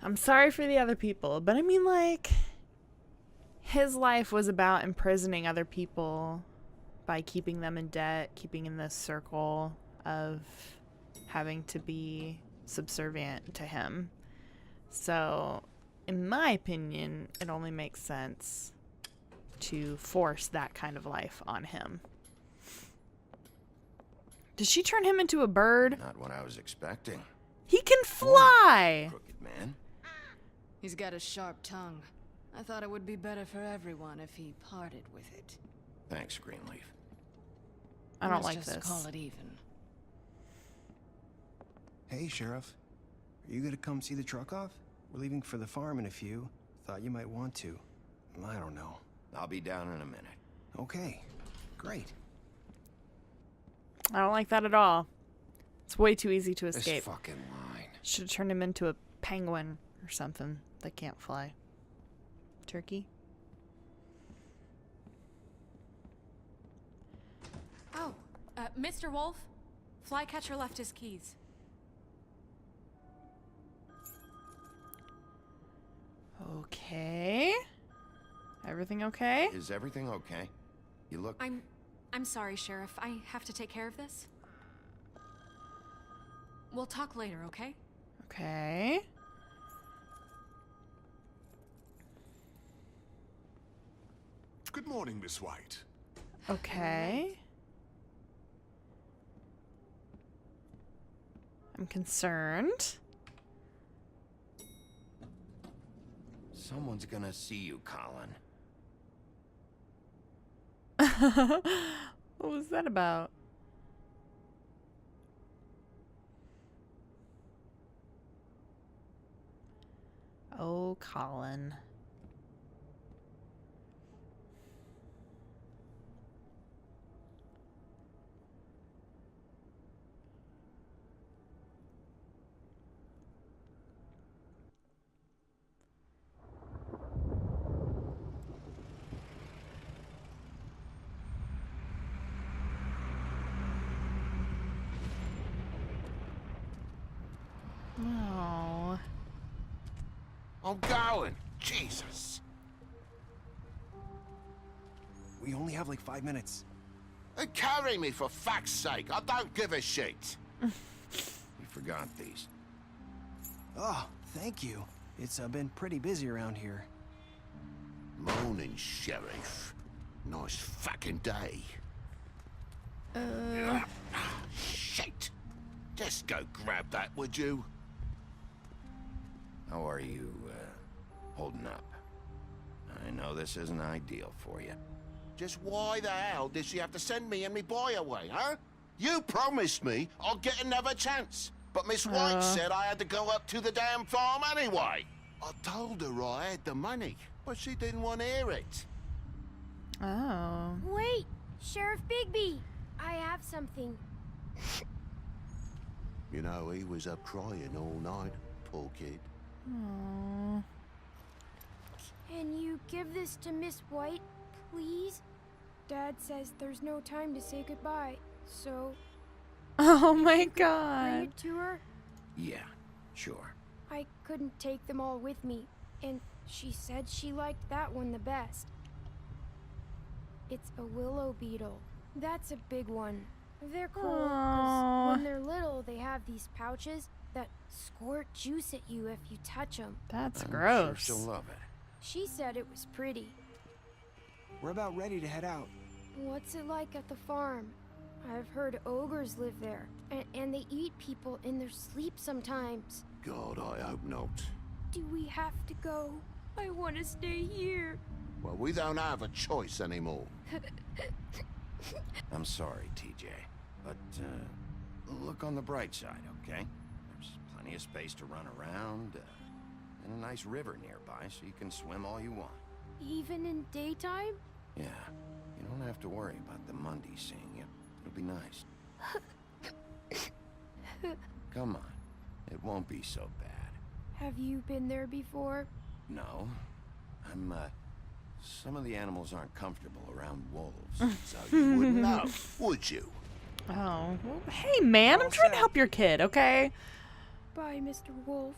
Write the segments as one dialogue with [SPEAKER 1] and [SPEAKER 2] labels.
[SPEAKER 1] I'm sorry for the other people, but I mean, like, his life was about imprisoning other people by keeping them in debt, keeping in this circle of having to be subservient to him. So, in my opinion, it only makes sense to force that kind of life on him. Did she turn him into a bird?
[SPEAKER 2] Not what I was expecting.
[SPEAKER 1] He can fly!
[SPEAKER 2] Crooked man.
[SPEAKER 3] He's got a sharp tongue. I thought it would be better for everyone if he parted with it.
[SPEAKER 2] Thanks, Greenleaf.
[SPEAKER 1] I don't
[SPEAKER 3] Let's
[SPEAKER 1] like
[SPEAKER 3] just
[SPEAKER 1] this.
[SPEAKER 3] call it even.
[SPEAKER 4] Hey, Sheriff. Are you gonna come see the truck off? We're leaving for the farm in a few. Thought you might want to. I don't know.
[SPEAKER 2] I'll be down in a minute.
[SPEAKER 4] Okay, great.
[SPEAKER 1] I don't like that at all. It's way too easy to escape.
[SPEAKER 2] This fucking line.
[SPEAKER 1] Should have turned him into a penguin or something that can't fly. Turkey?
[SPEAKER 5] Oh, Mr. Wolf, Flycatcher left his keys.
[SPEAKER 1] Okay. Everything okay?
[SPEAKER 2] Is everything okay? You look...
[SPEAKER 5] I'm sorry, Sheriff. I have to take care of this. We'll talk later, okay?
[SPEAKER 1] Okay.
[SPEAKER 6] Good morning, Miss White.
[SPEAKER 1] Okay. I'm concerned.
[SPEAKER 2] Someone's gonna see you, Colin.
[SPEAKER 1] What was that about? Oh, Colin. Oh.
[SPEAKER 2] I'm going! Jesus!
[SPEAKER 4] We only have like 5 minutes.
[SPEAKER 2] Carry me, for fuck's sake! I don't give a shit! You forgot these.
[SPEAKER 4] Oh, thank you. It's been pretty busy around here.
[SPEAKER 2] Morning, Sheriff. Nice fucking day. Shit! Just go grab that, would you? How are you, holding up? I know this isn't ideal for you. Just why the hell did she have to send me and me boy away, huh? You promised me I'll get another chance, but Miss White said I had to go up to the damn farm anyway. I told her I had the money, but she didn't want to hear it.
[SPEAKER 1] Oh.
[SPEAKER 7] Wait, Sheriff Bigby, I have something.
[SPEAKER 2] You know, he was up crying all night, poor kid.
[SPEAKER 1] Aww.
[SPEAKER 7] Can you give this to Miss White, please? Dad says there's no time to say goodbye, so...
[SPEAKER 1] Oh my
[SPEAKER 7] Bring
[SPEAKER 1] god.
[SPEAKER 7] it to her?
[SPEAKER 2] Yeah, sure.
[SPEAKER 7] I couldn't take them all with me, and she said she liked that one the best. It's a willow beetle. That's a big one. They're cool, 'cause
[SPEAKER 1] Aww.
[SPEAKER 7] when they're little, they have these pouches that squirt juice at you if you touch them.
[SPEAKER 1] That's
[SPEAKER 2] I'm
[SPEAKER 1] gross.
[SPEAKER 2] Sure she'll love it.
[SPEAKER 7] She said it was pretty.
[SPEAKER 4] We're about ready to head out.
[SPEAKER 7] What's it like at the farm? I've heard ogres live there, and they eat people in their sleep sometimes.
[SPEAKER 2] God, I hope not.
[SPEAKER 7] Do we have to go? I want to stay here.
[SPEAKER 2] Well, we don't have a choice anymore. I'm sorry, TJ, but look on the bright side, okay? There's plenty of space to run around, and a nice river nearby, so you can swim all you want.
[SPEAKER 7] Even in daytime?
[SPEAKER 2] Yeah, you don't have to worry about the Monday seeing you. It'll be nice. Come on, it won't be so bad.
[SPEAKER 7] Have you been there before?
[SPEAKER 2] No, some of the animals aren't comfortable around wolves, so you wouldn't know, would you?
[SPEAKER 1] Oh. Well, hey man, I'm trying to help your kid, okay?
[SPEAKER 7] Bye, Mr. Wolf.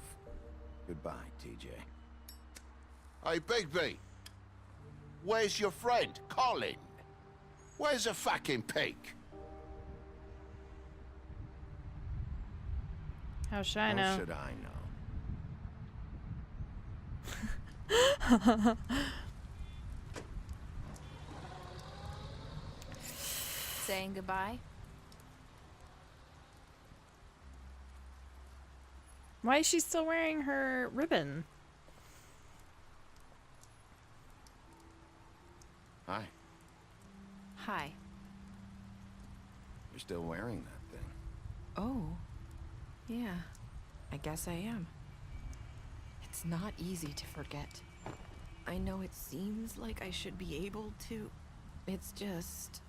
[SPEAKER 2] Goodbye, TJ. Hey, Bigby. Where's your friend, Colin? Where's the fucking pig?
[SPEAKER 1] How should I
[SPEAKER 2] How
[SPEAKER 1] know?
[SPEAKER 2] should I know?
[SPEAKER 8] Saying goodbye?
[SPEAKER 1] Why is she still wearing her ribbon?
[SPEAKER 2] Hi.
[SPEAKER 8] Hi.
[SPEAKER 2] You're still wearing that thing.
[SPEAKER 8] Oh. Yeah. I guess I am. It's not easy to forget. I know it seems like I should be able to. It's just...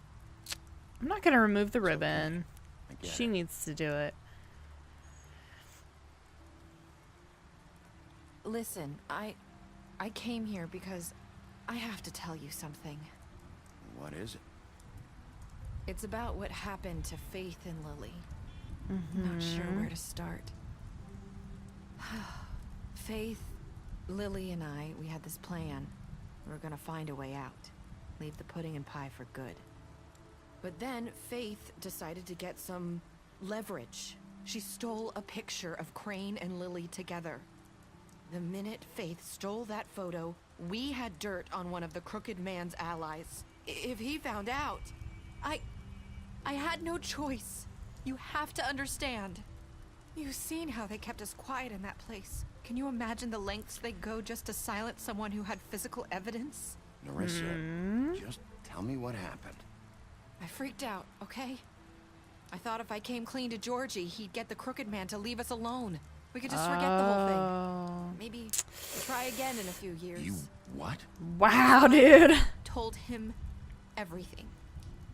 [SPEAKER 1] I'm not gonna remove the ribbon.
[SPEAKER 2] I get
[SPEAKER 1] She
[SPEAKER 2] it.
[SPEAKER 1] needs to do it.
[SPEAKER 8] Listen, I came here because I have to tell you something.
[SPEAKER 2] What is it?
[SPEAKER 8] It's about what happened to Faith and Lily. Not sure where to start. Faith, Lily, and I, we had this plan. We were gonna find a way out. Leave the pudding and pie for good. But then Faith decided to get some leverage. She stole a picture of Crane and Lily together. The minute Faith stole that photo, we had dirt on one of the Crooked Man's allies. If he found out, I had no choice. You have to understand. You've seen how they kept us quiet in that place. Can you imagine the lengths they go just to silence someone who had physical evidence?
[SPEAKER 2] Nerissa, just tell me what happened.
[SPEAKER 8] I freaked out, okay? I thought if I came clean to Georgie, he'd get the Crooked Man to leave us alone. We could just forget the whole thing.
[SPEAKER 1] Oh.
[SPEAKER 8] Maybe try again in a few years.
[SPEAKER 2] You what?
[SPEAKER 1] Wow, dude.
[SPEAKER 8] Told him everything.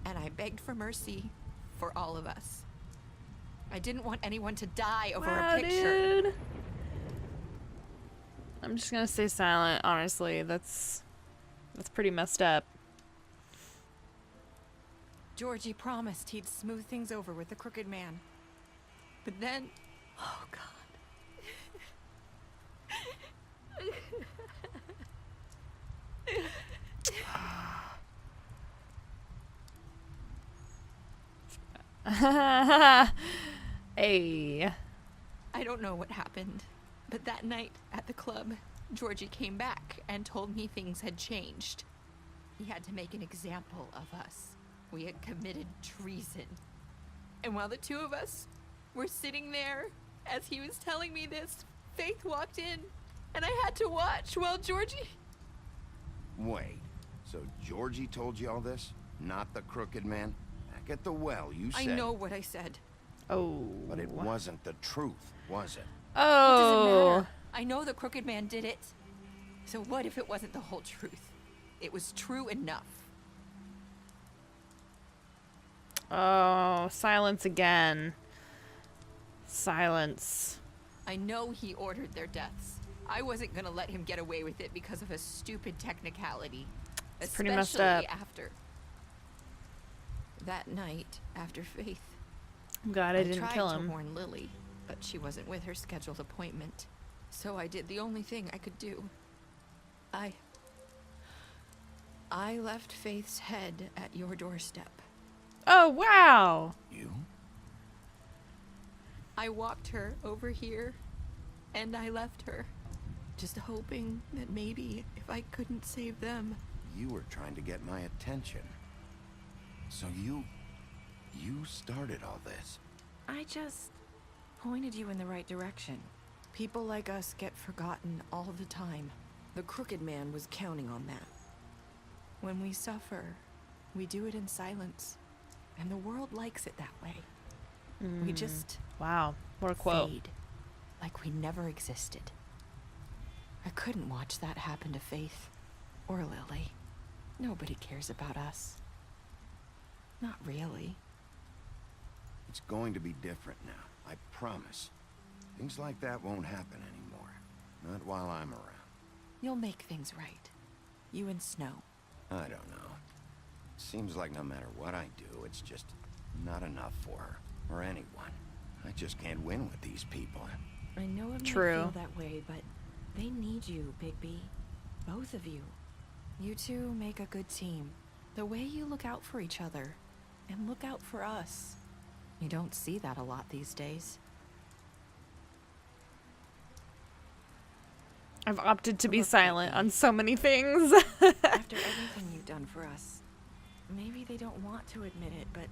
[SPEAKER 8] And I begged for mercy for all of us. I didn't want anyone to die over
[SPEAKER 1] Wow,
[SPEAKER 8] a picture.
[SPEAKER 1] dude. I'm just gonna stay silent, honestly. That's pretty messed up.
[SPEAKER 8] Georgie promised he'd smooth things over with the Crooked Man. But then... Oh, God.
[SPEAKER 1] Hey.
[SPEAKER 8] I don't know what happened, but that night at the club, Georgie came back and told me things had changed. He had to make an example of us. We had committed treason. And while the two of us were sitting there, as he was telling me this, Faith walked in, and I had to watch while Georgie...
[SPEAKER 2] Wait, so Georgie told you all this? Not the Crooked Man? Back at the well, you said...
[SPEAKER 8] I know what I said.
[SPEAKER 1] Oh.
[SPEAKER 2] But it wasn't the truth, was it?
[SPEAKER 8] What does it
[SPEAKER 1] Oh.
[SPEAKER 8] matter? I know the Crooked Man did it. So what if it wasn't the whole truth? It was true enough.
[SPEAKER 1] Oh, silence again. Silence.
[SPEAKER 8] I know he ordered their deaths. I wasn't gonna let him get away with it because of a stupid technicality.
[SPEAKER 1] It's pretty messed
[SPEAKER 8] Especially
[SPEAKER 1] up.
[SPEAKER 8] after that night, after Faith.
[SPEAKER 1] I'm glad I didn't
[SPEAKER 8] tried
[SPEAKER 1] kill
[SPEAKER 8] to
[SPEAKER 1] him.
[SPEAKER 8] warn Lily, but she wasn't with her scheduled appointment. So I did the only thing I could do. I left Faith's head at your doorstep.
[SPEAKER 1] Oh, wow.
[SPEAKER 2] You?
[SPEAKER 8] I walked her over here, and I left her. Just hoping that maybe if I couldn't save them.
[SPEAKER 2] You were trying to get my attention. So you started all this.
[SPEAKER 8] I just pointed you in the right direction. People like us get forgotten all the time. The Crooked Man was counting on that. When we suffer, we do it in silence. And the world likes it that way. We just
[SPEAKER 1] Wow. What a quote.
[SPEAKER 8] fade, like we never existed. I couldn't watch that happen to Faith or Lily. Nobody cares about us. Not really.
[SPEAKER 2] It's going to be different now, I promise. Things like that won't happen anymore. Not while I'm around.
[SPEAKER 8] You'll make things right. You and Snow.
[SPEAKER 2] I don't know. Seems like no matter what I do, it's just not enough for her, or anyone. I just can't win with these people.
[SPEAKER 8] I know it might
[SPEAKER 1] True.
[SPEAKER 8] feel that way, but They need you, Bigby. Both of you. You two make a good team. The way you look out for each other, and look out for us. You don't see that a lot these days.
[SPEAKER 1] I've opted to be
[SPEAKER 8] Look,
[SPEAKER 1] silent
[SPEAKER 8] Bigby.
[SPEAKER 1] on so many things.
[SPEAKER 8] After everything you've done for us, maybe they don't want to admit it, but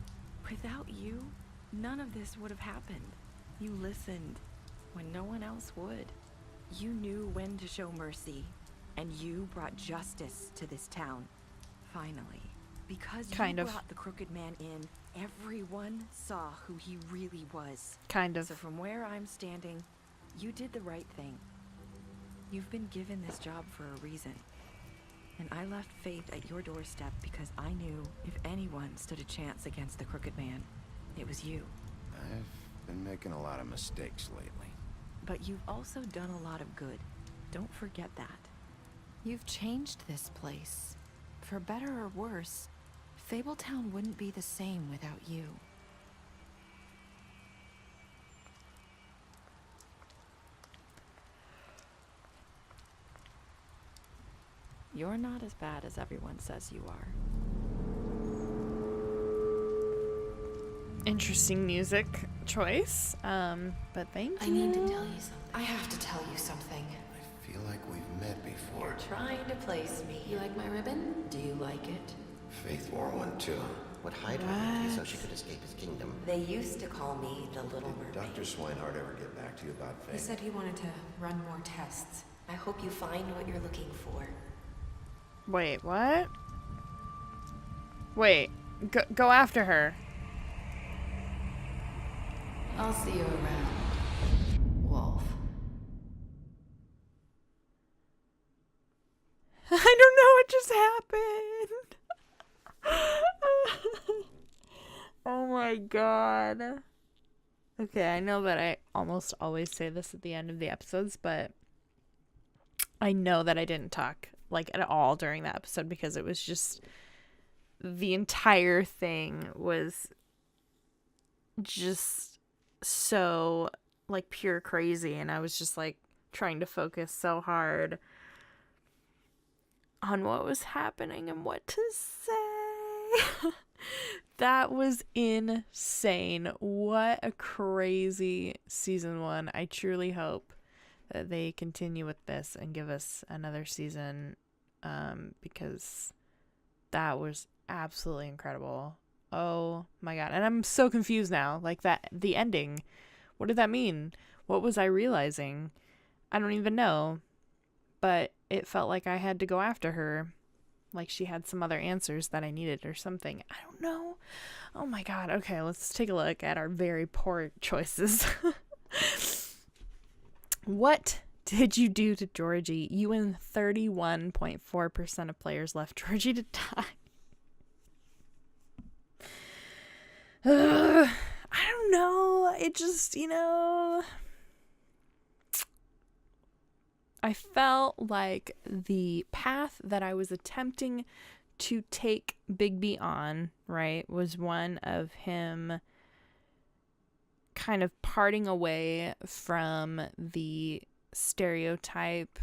[SPEAKER 8] without you, none of this would have happened. You listened when no one else would. You knew when to show mercy, and you brought justice to this town. Finally. Because
[SPEAKER 1] Kind
[SPEAKER 8] you
[SPEAKER 1] of.
[SPEAKER 8] brought the Crooked Man in, everyone saw who he really was.
[SPEAKER 1] Kind of.
[SPEAKER 8] So from where I'm standing, you did the right thing. You've been given this job for a reason. And I left Faith at your doorstep because I knew if anyone stood a chance against the Crooked Man, it was you.
[SPEAKER 2] I've been making a lot of mistakes lately.
[SPEAKER 8] But you've also done a lot of good. Don't forget that. You've changed this place. For better or worse, Fabletown wouldn't be the same without you. You're not as bad as everyone says you are.
[SPEAKER 1] Interesting music choice. But thank you.
[SPEAKER 9] I need to tell you something.
[SPEAKER 8] I have to tell you something.
[SPEAKER 2] I feel like we've met before.
[SPEAKER 8] You're trying to place me.
[SPEAKER 9] You like my ribbon?
[SPEAKER 8] Do you like it?
[SPEAKER 10] Faith wore one too. Would hide her beauty so she could escape his kingdom.
[SPEAKER 9] They used to call me the Little
[SPEAKER 10] Did
[SPEAKER 9] Mermaid.
[SPEAKER 10] Dr. Swinehart ever get back to you about
[SPEAKER 9] He
[SPEAKER 10] Faith?
[SPEAKER 9] said he wanted to run more tests. I hope you find what you're looking for.
[SPEAKER 1] Wait, what? Wait, go after her.
[SPEAKER 9] I'll see you around, Wolf.
[SPEAKER 1] I don't know what just happened. Oh my god. Okay, I know that I almost always say this at the end of the episodes, but I know that I didn't talk like at all during that episode because it was just the entire thing was just so like pure crazy, and I was just like trying to focus so hard on what was happening and what to say. That was insane. What a crazy season 1. I truly hope that they continue with this and give us another season, because that was absolutely incredible. Oh my god. And I'm so confused now. Like that, the ending. What did that mean? What was I realizing? I don't even know. But it felt like I had to go after her. Like she had some other answers that I needed or something. I don't know. Oh my god. Okay, let's take a look at our very poor choices. What did you do to Georgie? You and 31.4% of players left Georgie to die. I don't know. It just, I felt like the path that I was attempting to take Bigby on, right, was one of him kind of parting away from the stereotype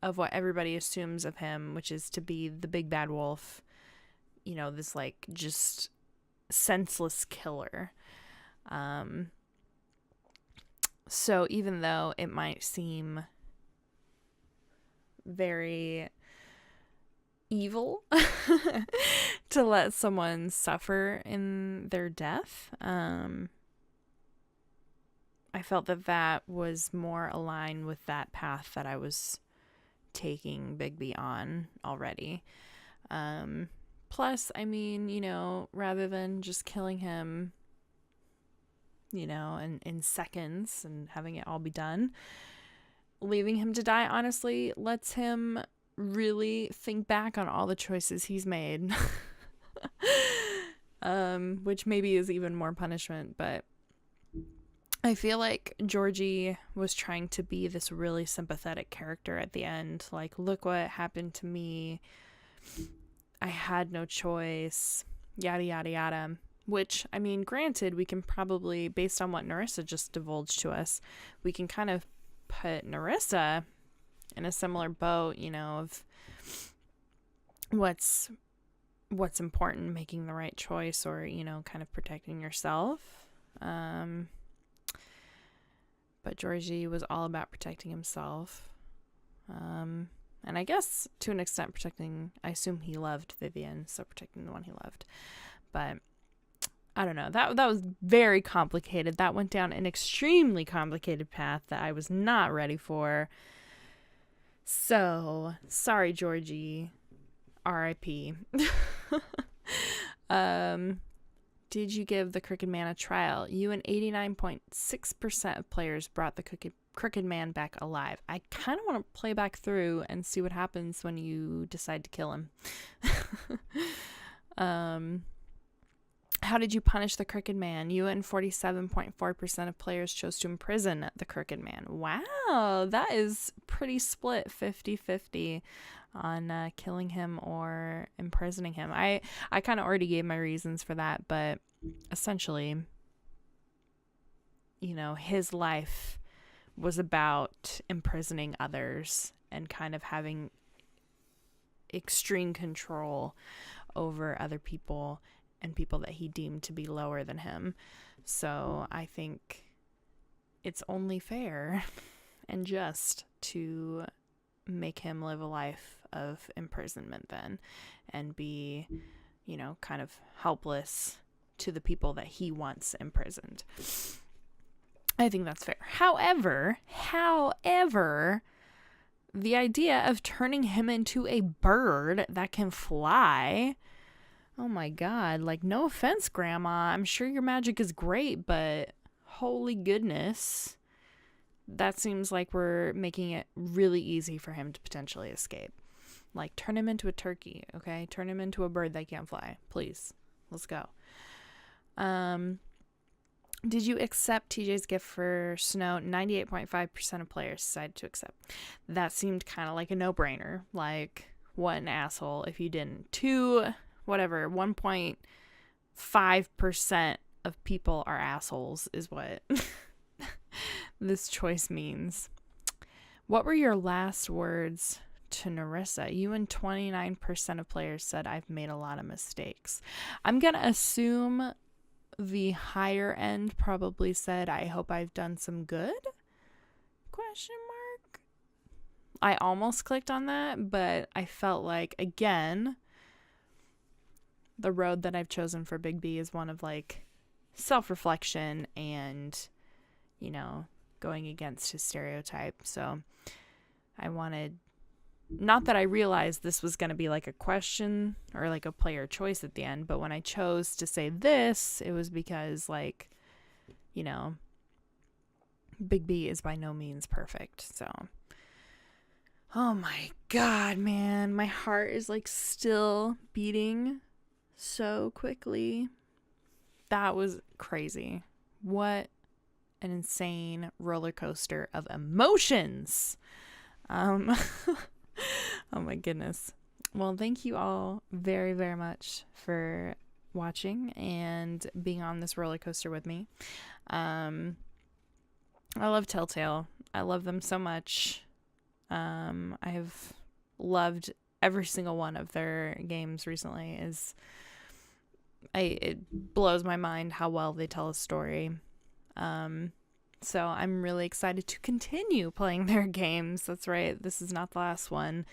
[SPEAKER 1] of what everybody assumes of him, which is to be the big bad wolf, this like just senseless killer. So even though it might seem very evil to let someone suffer in their death, I felt that was more aligned with that path that I was taking Bigby on already. Plus, I mean, rather than just killing him, in seconds and having it all be done, leaving him to die, honestly, lets him really think back on all the choices he's made. Which maybe is even more punishment, but I feel like Georgie was trying to be this really sympathetic character at the end. Like, look what happened to me. I had no choice. Yada, yada, yada. Which, I mean, granted, we can probably, based on what Narissa just divulged to us, we can kind of put Narissa in a similar boat, you know, of what's important, making the right choice, or, you know, kind of protecting yourself. But Georgie was all about protecting himself. And I guess to an extent protecting, I assume he loved Vivian, so protecting the one he loved. But I don't know. That was very complicated. That went down an extremely complicated path that I was not ready for. So, sorry, Georgie. R.I.P. Did you give the Crooked Man a trial? You and 89.6% of players brought the Crooked Man back alive. I kind of want to play back through and see what happens when you decide to kill him. How did you punish the Crooked Man? You and 47.4% of players chose to imprison the Crooked Man. Wow, that is pretty split, 50-50 on killing him or imprisoning him. I kind of already gave my reasons for that, but essentially, you know, his life was about imprisoning others and kind of having extreme control over other people and people that he deemed to be lower than him. So I think it's only fair and just to make him live a life of imprisonment then, and be, you know, kind of helpless to the people that he wants imprisoned. I think that's fair. However, the idea of turning him into a bird that can fly, oh my god, like, no offense, Grandma, I'm sure your magic is great, but holy goodness, that seems like we're making it really easy for him to potentially escape. Like, turn him into a turkey, okay? Turn him into a bird that can't fly. Please. Let's go. Did you accept TJ's gift for Snow? 98.5% of players decided to accept. That seemed kind of like a no-brainer. Like, what an asshole if you didn't. 1.5% of people are assholes is what this choice means. What were your last words to Narissa? You and 29% of players said, I've made a lot of mistakes. I'm going to assume the higher end probably said, I hope I've done some good? ? I almost clicked on that, but I felt like, again, the road that I've chosen for Big B is one of, like, self-reflection and, you know, going against his stereotype. So I wanted, not that I realized this was going to be like a question or like a player choice at the end, but when I chose to say this, it was because, like, you know, Big B is by no means perfect. So, oh my god, man, my heart is, like, still beating so quickly. That was crazy. What an insane roller coaster of emotions. Oh my goodness. Well, thank you all very, very much for watching and being on this roller coaster with me. I love Telltale. I love them so much. I have loved every single one of their games recently. It blows my mind how well they tell a story. So I'm really excited to continue playing their games. That's right. This is not the last one.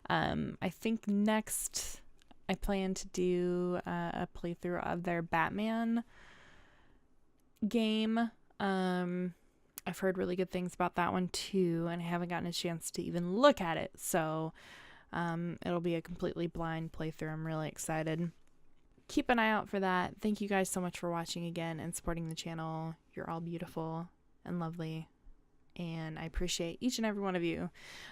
[SPEAKER 1] I think next I plan to do a playthrough of their Batman game. I've heard really good things about that one too, and I haven't gotten a chance to even look at it. So it'll be a completely blind playthrough. I'm really excited. Keep an eye out for that. Thank you guys so much for watching again and supporting the channel. You're all beautiful and lovely, and I appreciate each and every one of you.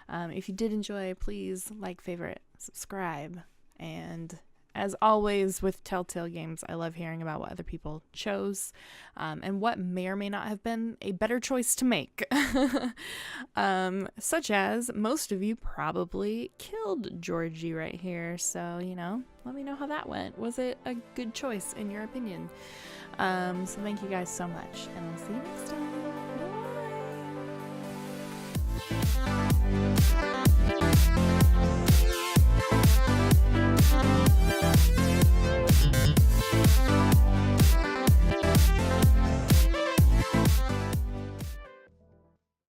[SPEAKER 1] If you did enjoy, please like, favorite, subscribe, and as always with Telltale games, I love hearing about what other people chose, and what may or may not have been a better choice to make. Such as, most of you probably killed Georgie right here, so, you know, let me know how that went. Was it a good choice in your opinion? So thank you guys so much, and we'll see you next time. Bye.